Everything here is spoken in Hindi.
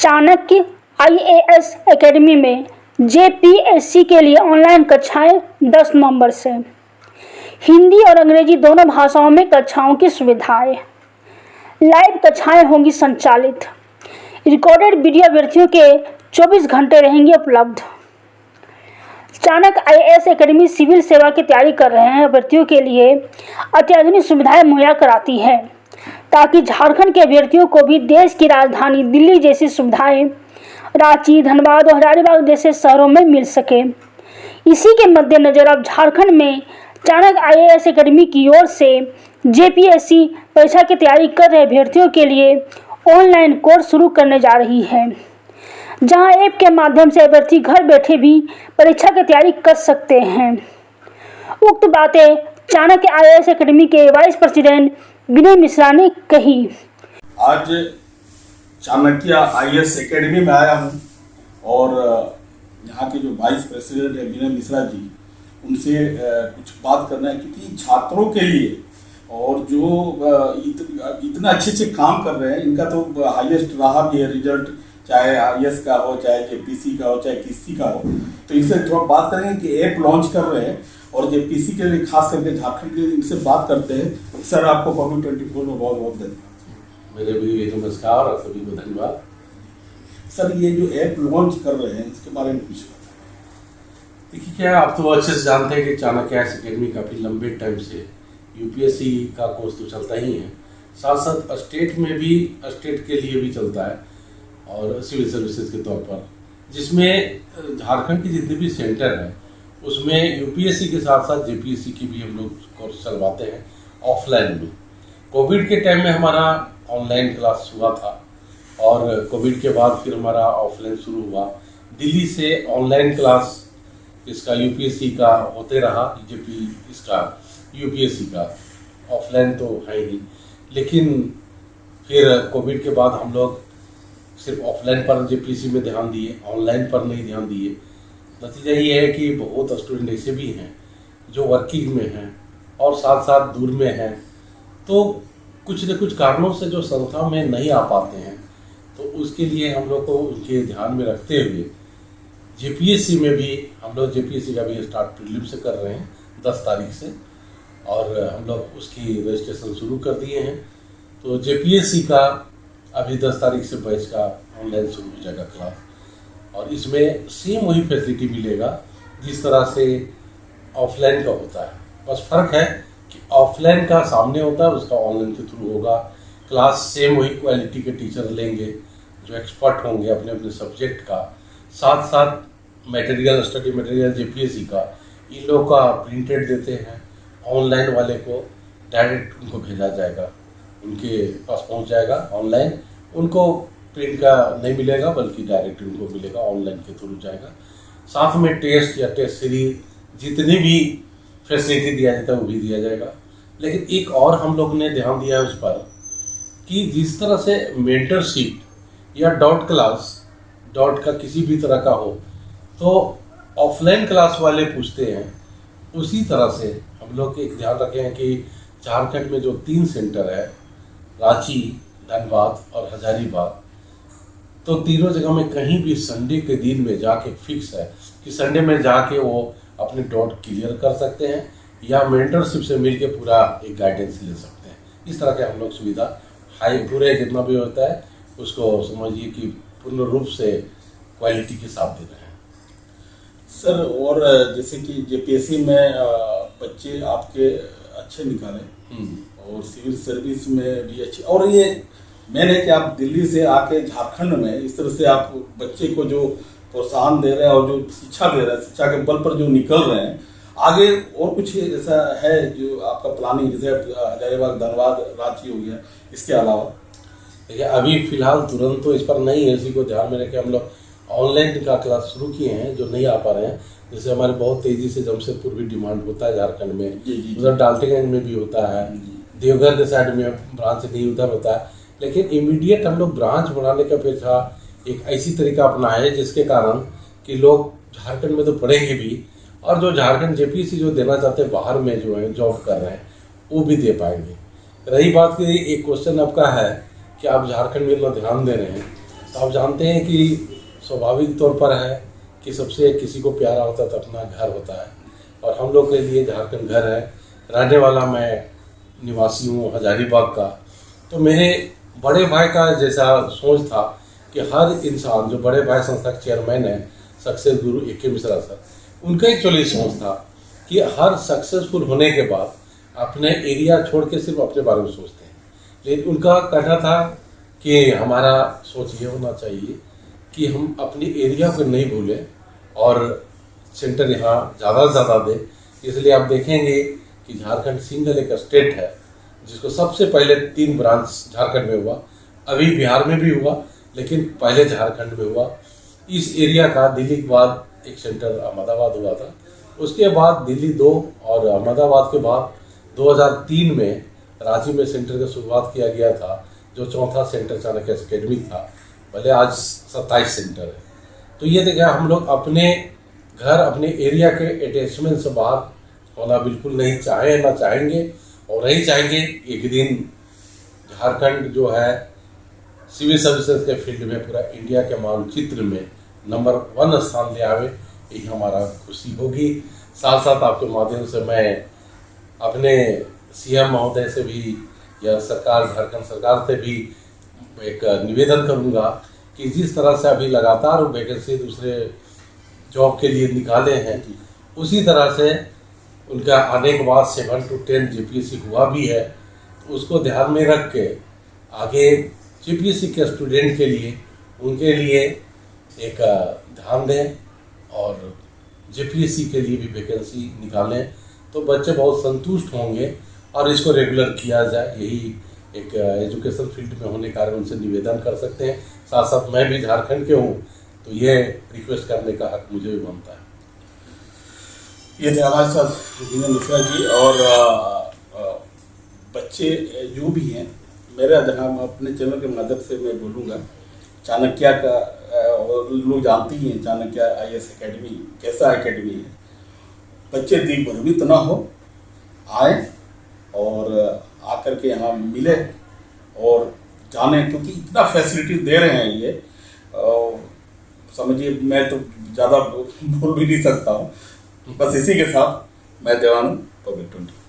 चाणक्य आईएएस एकेडमी में जेपीएससी के लिए ऑनलाइन कक्षाएं 10 नवंबर से। हिंदी और अंग्रेजी दोनों भाषाओं में कक्षाओं की सुविधाएं। लाइव कक्षाएं होंगी संचालित। रिकॉर्डेड वीडियो अभ्यर्थियों के 24 घंटे रहेंगे उपलब्ध। चाणक्य आईएएस एकेडमी सिविल सेवा की तैयारी कर रहे हैं अभ्यर्थियों के लिए अत्याधुनिक सुविधाएं मुहैया कराती है ताकि झारखंड के अभ्यर्थियों को भी देश की राजधानी दिल्ली जैसी सुविधाएं रांची, धनबाद और हजारीबाग जैसे शहरों में मिल सके। इसी के मद्देनजर अब झारखंड में चाणक्य आईएएस एकेडमी की ओर से जेपीएससी परीक्षा की तैयारी कर रहे अभ्यर्थियों के लिए ऑनलाइन कोर्स शुरू करने जा रही है, जहां ऐप के माध्यम से अभ्यर्थी घर बैठे भी परीक्षा की तैयारी कर सकते हैं। उक्त बातें चाणक्य आईएएस एकेडमी के वाइस प्रेसिडेंट विनय मिश्रा ने कही। आज चाणक्य आईएएस एकेडमी में आया हूँ और यहाँ के जो वाइस प्रेसिडेंट है विनय मिश्रा जी, उनसे कुछ बात करना है, क्योंकि छात्रों के लिए और जो इतना अच्छे काम कर रहे हैं, इनका तो हाईएस्ट रहा भी है रिजल्ट, चाहे आईएएस का हो, चाहे जेपीसी का हो, चाहे किसी का हो। तो इनसे थोड़ा बात करेंगे कि ऐप लॉन्च कर रहे हैं और जेपीसी के लिए खास करके झारखंड के लिए इनसे बात करते हैं। सर, आपको पब्लिक 24 में बहुत बहुत धन्यवाद। मेरे भी नमस्कार और सभी को धन्यवाद। सर, ये जो ऐप लॉन्च कर रहे हैं इसके बारे में कुछ बताएं। देखिए, क्या आप तो अच्छे से जानते हैं कि चाणक्य आईएएस एकेडमी काफ़ी लंबे टाइम से यूपीएससी का कोर्स तो चलता ही है, साथ साथ स्टेट में भी, स्टेट के लिए भी चलता है और सिविल सर्विसेज के तौर पर, जिसमें झारखंड के जितने भी सेंटर हैं उसमें यूपीएससी के साथ साथ जेपीएससी की भी हम लोग कोर्स चलवाते हैं ऑफलाइन में। कोविड के टाइम में हमारा ऑनलाइन क्लास हुआ था और कोविड के बाद फिर हमारा ऑफलाइन शुरू हुआ। दिल्ली से ऑनलाइन क्लास इसका यूपीएससी का होते रहा, जेपी इसका यूपीएससी का ऑफलाइन तो है ही, लेकिन फिर कोविड के बाद हम लोग सिर्फ ऑफलाइन पर जेपीएससी में ध्यान दिए, ऑनलाइन पर नहीं ध्यान दिए। नतीजा ये है कि बहुत स्टूडेंट ऐसे भी हैं जो वर्किंग में हैं और साथ साथ दूर में हैं, तो कुछ न कुछ कारणों से जो संस्था में नहीं आ पाते हैं, तो उसके लिए हम लोग को उनके ध्यान में रखते हुए जेपीएससी में भी हम लोग जेपीएससी का भी स्टार्ट प्रीलिम से कर रहे हैं 10 तारीख से, और हम लोग उसकी रजिस्ट्रेशन शुरू कर दिए हैं। तो जेपीएससी का अभी 10 तारीख से बैच का ऑनलाइन शुरू हो जाएगा क्लास, और इसमें सेम वही फैसिलिटी मिलेगा जिस तरह से ऑफलाइन का होता है। बस फर्क है कि ऑफलाइन का सामने होता है, उसका ऑनलाइन के थ्रू होगा। क्लास सेम वही क्वालिटी के टीचर लेंगे जो एक्सपर्ट होंगे अपने अपने सब्जेक्ट का, साथ साथ मटेरियल, स्टडी मटेरियल जेपीएससी का इन लोगों का प्रिंटेड देते हैं। ऑनलाइन वाले को डायरेक्ट उनको भेजा जाएगा, उनके पास पहुंच जाएगा ऑनलाइन, उनको प्रिंट का नहीं मिलेगा बल्कि डायरेक्ट उनको मिलेगा, ऑनलाइन के थ्रू जाएगा। साथ में टेस्ट या टेस्ट सीरीज जितनी भी फैसिलिटी दिया जाता है वो भी दिया जाएगा। लेकिन एक और हम लोग ने ध्यान दिया है उस पर कि जिस तरह से मेंटरशिप या डॉट क्लास, डॉट का किसी भी तरह का हो तो ऑफलाइन क्लास वाले पूछते हैं, उसी तरह से हम लोग एक ध्यान रखे हैं कि झारखंड में जो 3 सेंटर है, रांची, धनबाद और हजारीबाग, तो तीनों जगह में कहीं भी संडे के दिन में जाके फिक्स है कि संडे में जाके वो अपने डॉट क्लियर कर सकते हैं या मेंटरशिप से मिलके पूरा एक गाइडेंस ले सकते हैं। इस तरह के हम लोग सुविधा हाई पूरे जितना भी होता है उसको समझिए कि पूर्ण रूप से क्वालिटी के साथ दे रहे हैं। सर, और जैसे कि जेपीएससी में बच्चे आपके अच्छे निकाले और सिविल सर्विस में भी अच्छे, और ये मेन है कि आप दिल्ली से आके झारखंड में इस तरह से आप बच्चे को जो प्रोत्साहन दे रहे हैं और जो शिक्षा दे रहे हैं, शिक्षा के बल पर जो निकल रहे हैं, आगे और कुछ ऐसा है जो आपका प्लानिंग, जैसे हजारीबाग, धनबाद, रांची हो गया, इसके अलावा? देखिए, अभी फिलहाल तुरंत तो इस पर नहीं है, इसी को ध्यान में रख के हम लोग ऑनलाइन का क्लास शुरू किए हैं जो नहीं आ पा रहे हैं। जैसे हमारे बहुत तेज़ी से जमशेदपुर भी डिमांड होता है झारखंड में, उधर डाल्टनगंज में भी होता है, देवघर के साइड में ब्रांच नहीं उधर होता है, लेकिन इमीडिएट हम लोग ब्रांच बढ़ाने का अपेक्षा एक ऐसी तरीका अपनाए जिसके कारण कि लोग झारखंड में तो पढ़ेंगे भी, और जो झारखंड जेपीएससी जो देना चाहते हैं बाहर में जो है जॉब कर रहे हैं वो भी दे पाएंगे। रही बात कि एक क्वेश्चन आपका है कि आप झारखंड में इतना ध्यान दे रहे हैं, तो आप जानते हैं कि स्वाभाविक तौर पर है कि सबसे किसी को प्यारा होता तो अपना घर होता है, और हम लोग के लिए झारखंड घर है। रहने वाला मैं निवासी हूँ हजारीबाग का। तो मेरे बड़े भाई का जैसा सोच था कि हर इंसान, जो बड़े भाई संस्था के चेयरमैन है सक्सेस गुरु AK मिश्रा सर, उनका एक्चुअली सोच था कि हर सक्सेसफुल होने के बाद अपने एरिया छोड़ के सिर्फ अपने बारे में सोचते हैं। लेकिन उनका कहना था कि हमारा सोच ये होना चाहिए कि हम अपने एरिया को नहीं भूलें और सेंटर यहाँ ज़्यादा से ज़्यादा दें। इसलिए आप देखेंगे कि झारखंड सिंगल एक स्टेट है जिसको सबसे पहले 3 ब्रांच झारखंड में हुआ, अभी बिहार में भी हुआ, लेकिन पहले झारखंड में हुआ। इस एरिया का दिल्ली के बाद एक सेंटर अहमदाबाद हुआ था, उसके बाद दिल्ली 2 और अहमदाबाद के बाद 2003 में रांची में सेंटर का शुरुआत किया गया था, जो चौथा सेंटर चाणक्य अकेडमी था। भले आज 27 सेंटर है। तो ये देखा, हम लोग अपने घर, अपने एरिया के अटैचमेंट से बाहर होना बिल्कुल नहीं चाहे, ना चाहेंगे और नहीं चाहेंगे एक दिन झारखंड जो है सिविल सर्विसेज के फील्ड में पूरा इंडिया के मानचित्र में नंबर 1 स्थान ले आवे, यही हमारा खुशी होगी। साथ साथ आपके माध्यम से मैं अपने CM महोदय से भी या सरकार, झारखंड सरकार से भी एक निवेदन करूंगा कि जिस तरह से अभी लगातार वैकेंसी दूसरे जॉब के लिए निकाले हैं, उसी तरह से उनका आने के बाद 7 to 10 GPSC हुआ भी है, तो उसको ध्यान में रख के आगे GPSC के स्टूडेंट के लिए, उनके लिए एक ध्यान दें और GPSC के लिए भी वैकेंसी निकालें, तो बच्चे बहुत संतुष्ट होंगे और इसको रेगुलर किया जाए। यही एक एजुकेशन फील्ड में होने के कारण उनसे निवेदन कर सकते हैं। साथ साथ मैं भी झारखंड के हूँ, तो ये रिक्वेस्ट करने का हक मुझे भी बनता है। ये थे हमारे साथ विनय मिश्रा जी। और बच्चे जो भी हैं, मेरा जहाँ अपने चैनल के माध्यम से मैं बोलूँगा, चाणक्य का और लोग जानते ही हैं चाणक्य IAS अकेडमी कैसा अकेडमी है। बच्चे दिग्भ्रमित ना हो, आए और आकर के यहाँ मिले और जाने, क्योंकि इतना फैसिलिटी दे रहे हैं ये, समझिए मैं तो ज़्यादा बोल भी नहीं सकता हूँ। बस इसी के साथ मैं देवानंद, पब्लिक 20।